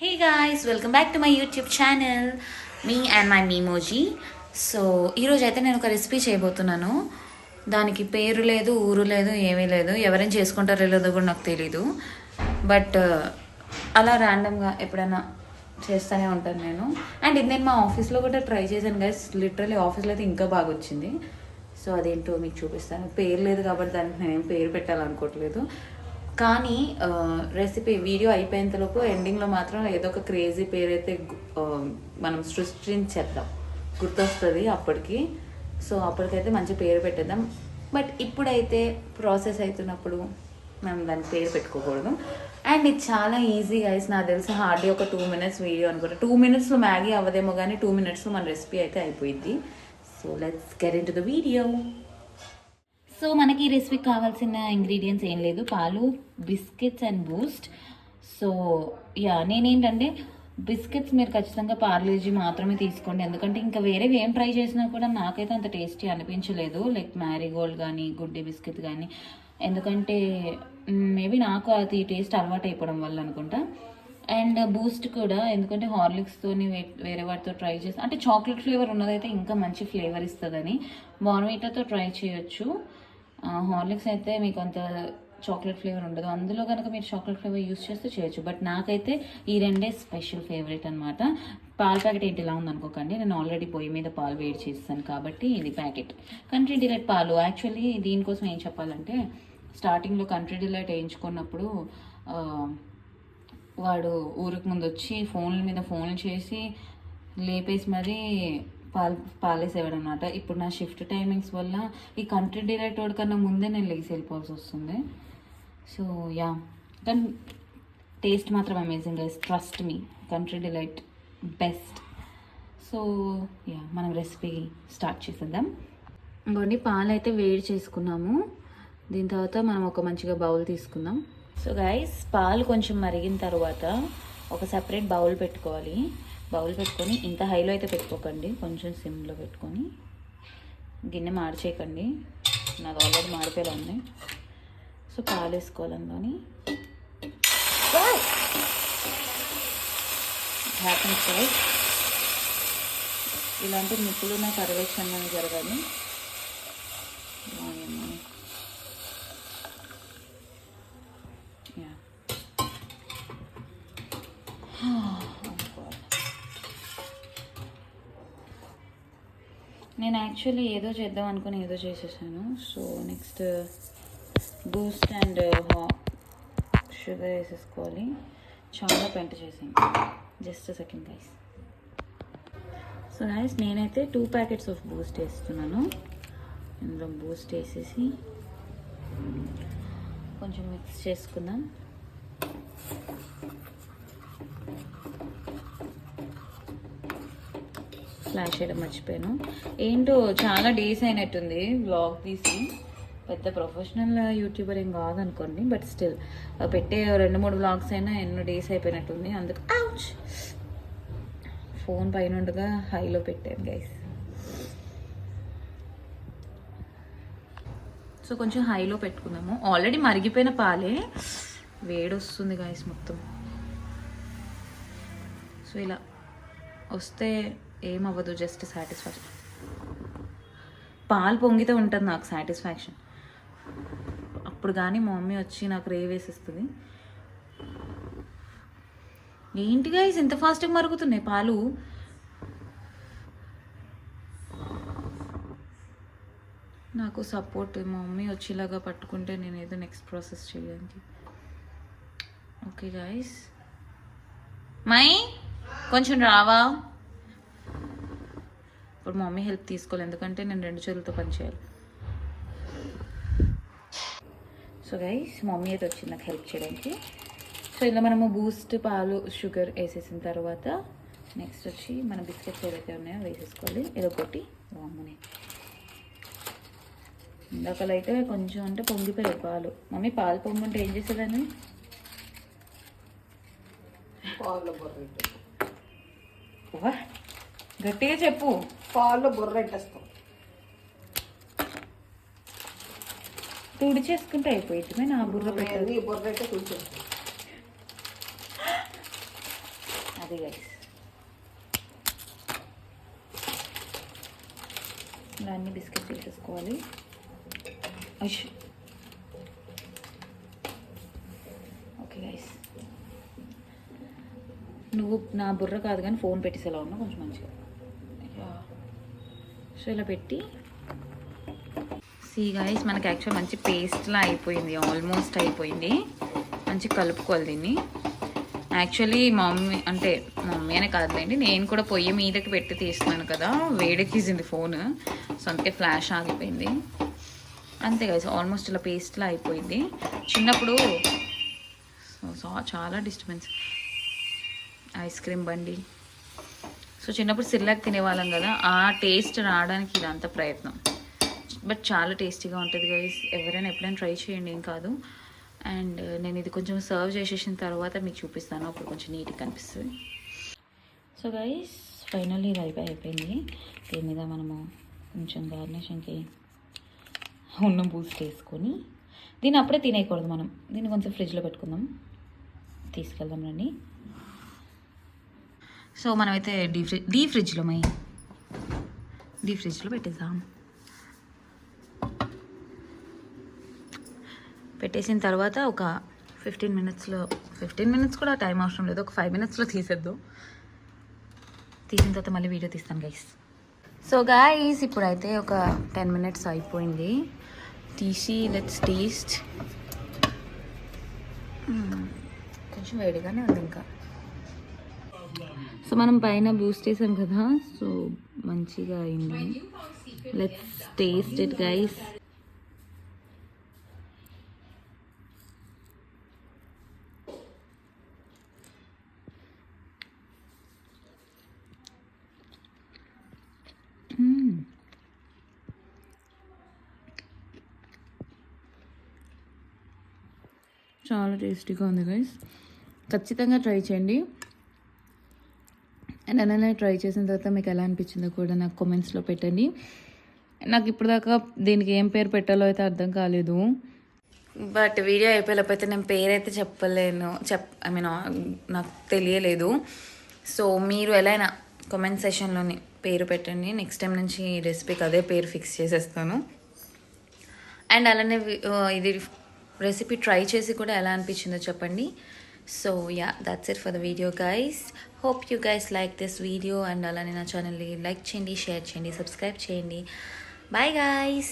Hey guys, welcome back to my YouTube channel. Me and my Memoji. So ఈరోజు అయితే నేను ఒక recipe చేయబోతున్నాను. దానికి పేరు లేదు, ఊరు లేదు, ఏమీ లేదు. ఎవరైనా చేసుకుంటారో లేదో కూడా నాకు తెలీదు. బట్ అలా ర్యాండమ్గా ఎప్పుడైనా చేస్తూనే ఉంటాను నేను. అండ్ ఇది నేను మా ఆఫీస్లో కూడా ట్రై చేశాను గైస్. లిటరలీ ఆఫీస్లో అయితే ఇంకా బాగా వచ్చింది. సో అదేంటో మీకు చూపిస్తాను. పేరు లేదు కాబట్టి దానికి నేనేం పేరు పెట్టాలనుకోవట్లేదు. కానీ రెసిపీ వీడియో అయిపోయేంతలోపు ఎండింగ్లో మాత్రం ఏదో ఒక క్రేజీ పేరు అయితే మనం సృష్టించేద్దాం, గుర్తొస్తుంది అప్పటికి. సో అప్పటికైతే మంచి పేరు పెట్టేద్దాం. బట్ ఇప్పుడైతే ప్రాసెస్ అవుతున్నప్పుడు మనం దానికి పేరు పెట్టుకోకూడదు. అండ్ ఇది చాలా ఈజీ గైస్. నాకు తెలిసి హార్డ్లీ ఒక 2 minutes వీడియో అనుకుంటా. 2 minutesలో మ్యాగీ అవ్వదేమో కానీ 2 minutesలో మన రెసిపీ అయితే అయిపోయింది. So let's get in to the video. So మనకి ఈ రెసిపీకి కావాల్సిన ఇంగ్రీడియంట్స్ ఏం లేదు, పాలు, బిస్కెట్స్ అండ్ బూస్ట్. సో నేనేంటంటే బిస్కెట్స్ మీరు ఖచ్చితంగా పార్లేజీ మాత్రమే తీసుకోండి. ఎందుకంటే ఇంకా వేరేవి ఏం ట్రై చేసినా కూడా నాకైతే అంత టేస్టీ అనిపించలేదు, లైక్ మ్యారీగోల్డ్ కానీ గుడ్డి బిస్కెట్ కానీ. ఎందుకంటే మేబీ నాకు అది టేస్ట్ అలవాటు అయిపోవడం వల్ల అనుకుంటా. అండ్ బూస్ట్ కూడా ఎందుకంటే హార్లిక్స్తోని వేరే వాటితో ట్రై చేసి, అంటే చాక్లెట్ ఫ్లేవర్ ఉన్నదైతే ఇంకా మంచి ఫ్లేవర్ ఇస్తుందని. బోర్న్విటాతో ట్రై చేయొచ్చు. హార్లిక్స్ అయితే మీకు అంత చాక్లెట్ ఫ్లేవర్ ఉండదు. అందులో కనుక మీరు చాక్లెట్ ఫ్లేవర్ యూస్ చేస్తే చేయొచ్చు. బట్ నాకైతే ఈ రెండే స్పెషల్ ఫేవరెట్ అనమాట. పాల ప్యాకెట్ ఏంటి ఇలా ఉందనుకోకండి, నేను ఆల్రెడీ పొయ్యి మీద పాలు వేడి చేస్తాను కాబట్టి ఇది ప్యాకెట్. కంట్రీ డిలైట్ పాలు. యాక్చువల్లీ దీనికోసం ఏం చెప్పాలంటే, స్టార్టింగ్లో కంట్రీ డిలైట్ వేయించుకున్నప్పుడు వాడు ఊరికి ముందు వచ్చి ఫోన్ల మీద ఫోన్లు చేసి లేపేసి మరీ పాలేసేవాడు అనమాట. ఇప్పుడు నా షిఫ్ట్ టైమింగ్స్ వల్ల ఈ కంట్రీ డిలైట్ వాడి కన్నా ముందే నేను లేచి వెళ్ళిపోవాల్సి వస్తుంది. సో కానీ టేస్ట్ మాత్రం amazing guys, trust me, country delight best. So మనం రెసిపీ స్టార్ట్ చేసేద్దాం. ఇంకోండి పాలు అయితే వేడి చేసుకున్నాము. దీని తర్వాత మనం ఒక మంచిగా బౌల్ తీసుకుందాం. సో గైస్, పాలు కొంచెం మరిగిన తర్వాత ఒక సపరేట్ బౌల్ పెట్టుకోవాలి. బౌల్ పెట్టుకొని ఇంత హైలో అయితే పెట్టుకోకండి, కొంచెం సిమ్లో పెట్టుకొని. గిన్నె మాడిచేయకండి, నాది ఆల్రెడీ మాడిపోయేలా ఉంది. సో పాలు వేసుకోవాలి అందులోని. హ్యాపీ సార్, ఇలాంటి ముక్కులు నాకు పర్యవేక్షణగా జరగాలి. నేను యాక్చువల్లీ ఏదో చేద్దాం అనుకుని ఏదో చేసేసాను. So next Boost and sugar వేసేసుకోవాలి. చాలా పెంట చేసాను. Just second guys. So guys, నేనైతే 2 packets ఆఫ్ బూస్ట్ వేస్తున్నాను. ఇందులో బూస్ట్ వేసేసి కొంచెం మిక్స్ చేసుకుందాం. ఫ్లాష్ చేయడం మర్చిపోయాను. ఏంటో చాలా డేస్ అయినట్టుంది వ్లాగ్ తీసి. పెద్ద ప్రొఫెషనల్ యూట్యూబర్ ఏం కాదనుకోండి, బట్ స్టిల్ పెట్టే 2-3 వ్లాగ్స్ అయినా ఎన్నో డేస్ అయిపోయినట్టుంది. అందుకు ఫోన్ పైన ఉండగా హైలో పెట్టాను గైస్. సో కొంచెం హైలో పెట్టుకుందాము. ఆల్రెడీ మరిగిపోయిన పాలే, వేడొస్తుంది గైస్ మొత్తం. సో ఇలా వస్తే ఏమవ్వదు, జస్ట్ సాటిస్ఫాక్షన్. పాలు పొంగితే ఉంటుంది నాకు సాటిస్ఫాక్షన్. అప్పుడు కానీ మా మమ్మీ వచ్చి నాకు రేవ్ వేసేస్తుంది. ఏంటి గైస్ ఇంత ఫాస్ట్గా మరుగుతున్నాయి పాలు? నాకు సపోర్ట్ మా మమ్మీ వచ్చేలాగా పట్టుకుంటే నేను ఏదో నెక్స్ట్ ప్రాసెస్ చేయడానికి. ఓకే గైస్, మై కొంచెం రావా? ఇప్పుడు మమ్మీ హెల్ప్ తీసుకోవాలి, ఎందుకంటే నేను 2 చేతులతో పనిచేయాలి. సో గైస్, మమ్మీ అయితే వచ్చింది నాకు హెల్ప్ చేయడానికి. సో ఇలా మనము బూస్ట్, పాలు, షుగర్ వేసేసిన తర్వాత నెక్స్ట్ వచ్చి మన బిస్కెట్స్ ఏవైతే ఉన్నాయో వేసేసుకోవాలి. ఇదొకటి అమ్మని. ఇందాకలు అయితే కొంచెం అంటే పొంగిపోయాయి పాలు. మమ్మీ పాలు పొంగుంటే ఏం చేసేదాన్ని? గట్టిగా చెప్పు. పాలు బుర్రెట్టేస్తాం, తుడి చేసుకుంటే అయిపోయింది. నా బుర్ర పెట్టాలి. బుర్రెట్టే కూర్చోస్తాం. అదే గైస్, ఇలా అన్ని బిస్కెట్స్ వేసేసుకోవాలి. ఓకే గైస్, నువ్వు నా బుర్ర కాదు కానీ ఫోన్ పెట్టేసేలా ఉన్నా కొంచెం మంచిగా. సో ఇలా పెట్టి గైస్, మనకి యాక్చువల్ మంచి పేస్ట్లా అయిపోయింది, ఆల్మోస్ట్ అయిపోయింది. మంచి కలుపుకోవాలి దీన్ని. యాక్చువల్లీ మా మమ్మీ అనే కాదులేండి, నేను కూడా పొయ్యి మీదకి పెట్టి తీస్తున్నాను కదా, వేడెక్కింది ఫోన్. సో అందుకే ఫ్లాష్ ఆగిపోయింది. అంతే గైస్, ఆల్మోస్ట్ ఇలా పేస్ట్లా అయిపోయింది. చిన్నప్పుడు చాలా డిస్టర్బెన్స్. ఐస్ క్రీమ్ బండి. సో చిన్నప్పుడు సిర్లాక్ తినేవాళ్ళం కదా, ఆ టేస్ట్ రావడానికి ఇదంతా ప్రయత్నం. బట్ చాలా టేస్టీగా ఉంటుంది గైస్, ఎవరైనా ఎప్పుడైనా ట్రై చేయండి, ఏం కాదు. అండ్ నేను ఇది కొంచెం సర్వ్ చేసేసిన తర్వాత మీకు చూపిస్తాను, అప్పుడు కొంచెం నీట్గా కనిపిస్తుంది. సో గైస్, ఫైనల్లీ ఇది అయిపోయింది. దీని మీద మనము కొంచెం గార్నిషింగ్కి ఉన్న బూస్ట్ వేసుకొని, దీన్ని అప్పుడే తినేయకూడదు, మనం దీన్ని కొంచెం ఫ్రిడ్జ్లో పెట్టుకుందాం, తీసుకెళ్దాం రండి. సో మనమైతే డీప్ ఫ్రిడ్జ్లో పెట్టేద్దాం. పెట్టేసిన తర్వాత ఒక 15 మినిట్స్ కూడా టైం అవసరం లేదు, ఒక 5 మినిట్స్లో తీసేద్దాం. తీసిన తర్వాత మళ్ళీ వీడియో తీస్తాను గైస్. సో గైస్, ఇప్పుడైతే ఒక 10 మినిట్స్ అయిపోయింది, తీసి లెట్స్ టేస్ట్. కొంచెం వేడిగానే ఉంది ఇంకా. సో మనం పైన బూస్ట్ వేసాం కదా, సో మంచిగా అయింది. Let's taste it guys. చాలా టేస్టీగా ఉంది గైస్, ఖచ్చితంగా ట్రై చేయండి. అండ్ అలానే ట్రై చేసిన తర్వాత మీకు ఎలా అనిపించిందో కూడా నాకు కామెంట్స్లో పెట్టండి. నాకు ఇప్పటిదాకా దీనికి ఏం పేరు పెట్టాలో అయితే అర్థం కాలేదు, బట్ వీడియో అయిపోయేలోపైతే నేను పేరైతే చెప్పలేను, నాకు తెలియలేదు. సో మీరు ఎలా అయినా కామెంట్ సెషన్లోని పేరు పెట్టండి, నెక్స్ట్ టైం నుంచి ఈ రెసిపీకి అదే పేరు ఫిక్స్ చేసేస్తాను. అండ్ అలానే ఇది రెసిపీ ట్రై చేసి కూడా ఎలా అనిపించిందో చెప్పండి. So yeah, that's it for the video guys. Hope you guys like this video. And అలానే నా ఛానల్ని లైక్ చేయండి, షేర్ చేయండి, సబ్స్క్రైబ్ చేయండి. Bye guys.